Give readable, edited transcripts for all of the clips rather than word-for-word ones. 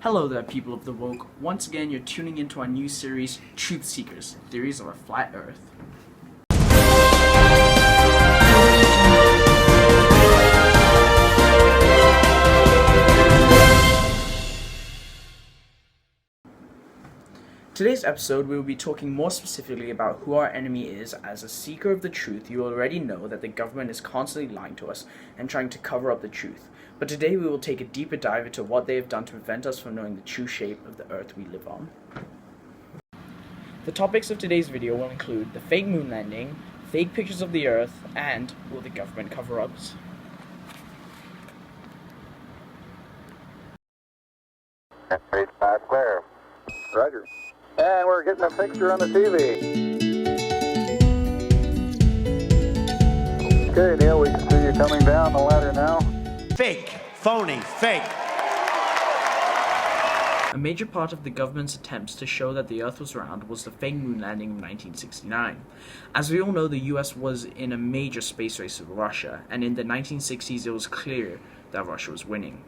Hello there, people of the woke. Once again, you're tuning into our new series, Truth Seekers, Theories of a Flat Earth. Today's episode, we will be talking more specifically about who our enemy is. As a seeker of the truth, you already know that the government is constantly lying to us and trying to cover up the truth. But today we will take a deeper dive into what they have done to prevent us from knowing the true shape of the Earth we live on. The topics of today's video will include the fake moon landing, fake pictures of the Earth, and will the government cover-ups. Clear. Roger. And we're getting a picture on the TV. Okay, Neil, we can see you coming down the ladder now. Fake, phony, fake. A major part of the government's attempts to show that the Earth was round was the fake moon landing in 1969. As we all know, the US was in a major space race with Russia, and in the 1960s it was clear that Russia was winning.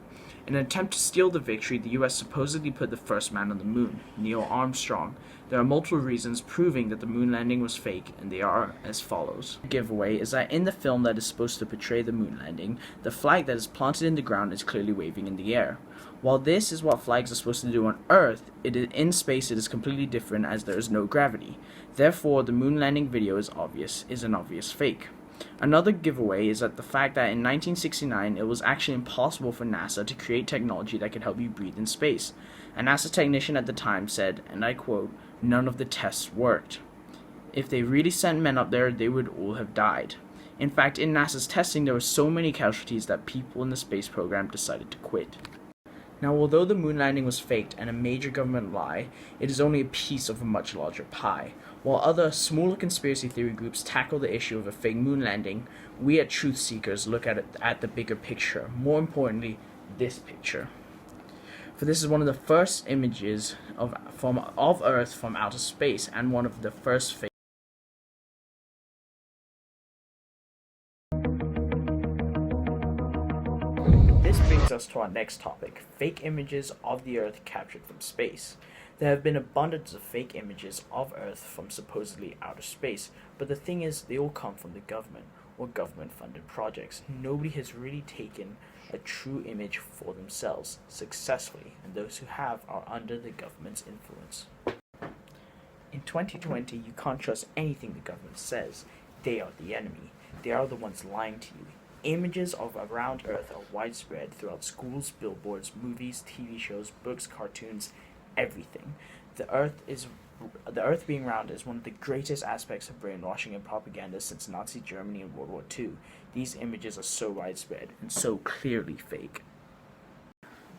In an attempt to steal the victory, the US supposedly put the first man on the moon, Neil Armstrong. There are multiple reasons proving that the moon landing was fake, and they are as follows. The giveaway is that in the film that is supposed to portray the moon landing, the flag that is planted in the ground is clearly waving in the air. While this is what flags are supposed to do on Earth, in space it is completely different as there is no gravity. Therefore, the moon landing video is an obvious fake. Another giveaway is that the fact that in 1969 it was actually impossible for NASA to create technology that could help you breathe in space. A NASA technician at the time said, and I quote, "None of the tests worked. If they really sent men up there, they would all have died." In fact, in NASA's testing there were so many casualties that people in the space program decided to quit. Now, although the moon landing was faked and a major government lie, it is only a piece of a much larger pie. While other, smaller conspiracy theory groups tackle the issue of a fake moon landing, we at Truth Seekers look at the bigger picture, more importantly, this picture. For this is one of the first images of Earth from outer space, and one of the first fake. This brings us to our next topic, fake images of the Earth captured from space. There have been abundance of fake images of Earth from supposedly outer space, but the thing is, they all come from the government or government-funded projects. Nobody has really taken a true image for themselves successfully, and those who have are under the government's influence. In 2020, you can't trust anything the government says. They are the enemy. They are the ones lying to you. Images of a round Earth are widespread throughout schools, billboards, movies, TV shows, books, cartoons, everything. The Earth being round is one of the greatest aspects of brainwashing and propaganda since Nazi Germany and World War II. These images are so widespread and so clearly fake.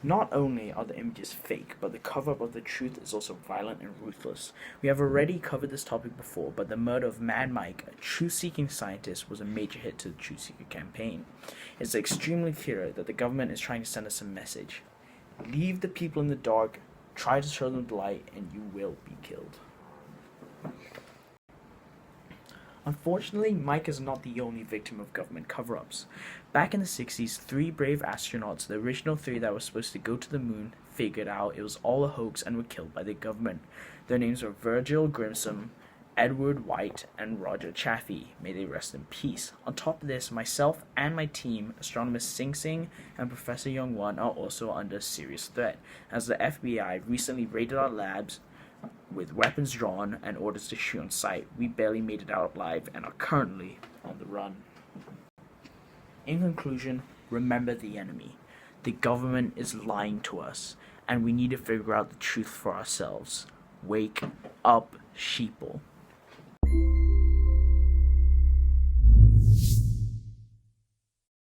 Not only are the images fake, but the cover-up of the truth is also violent and ruthless. We have already covered this topic before, but the murder of Mad Mike, a truth-seeking scientist, was a major hit to the Truth Seeker campaign. It's extremely clear that the government is trying to send us a message. Leave the people in the dark, try to show them the light, and you will be killed. Unfortunately, Mike is not the only victim of government cover-ups. Back in the 60s, 3 brave astronauts, the original 3 that were supposed to go to the moon, figured out it was all a hoax and were killed by the government. Their names were Virgil Grissom, Edward White, and Roger Chaffee. May they rest in peace. On top of this, myself and my team, astronomers Sing Sing and Professor Young Won, are also under serious threat, as the FBI recently raided our labs with weapons drawn and orders to shoot on sight. We barely made it out alive and are currently on the run. In conclusion, remember the enemy. The government is lying to us, and we need to figure out the truth for ourselves. Wake up, sheeple.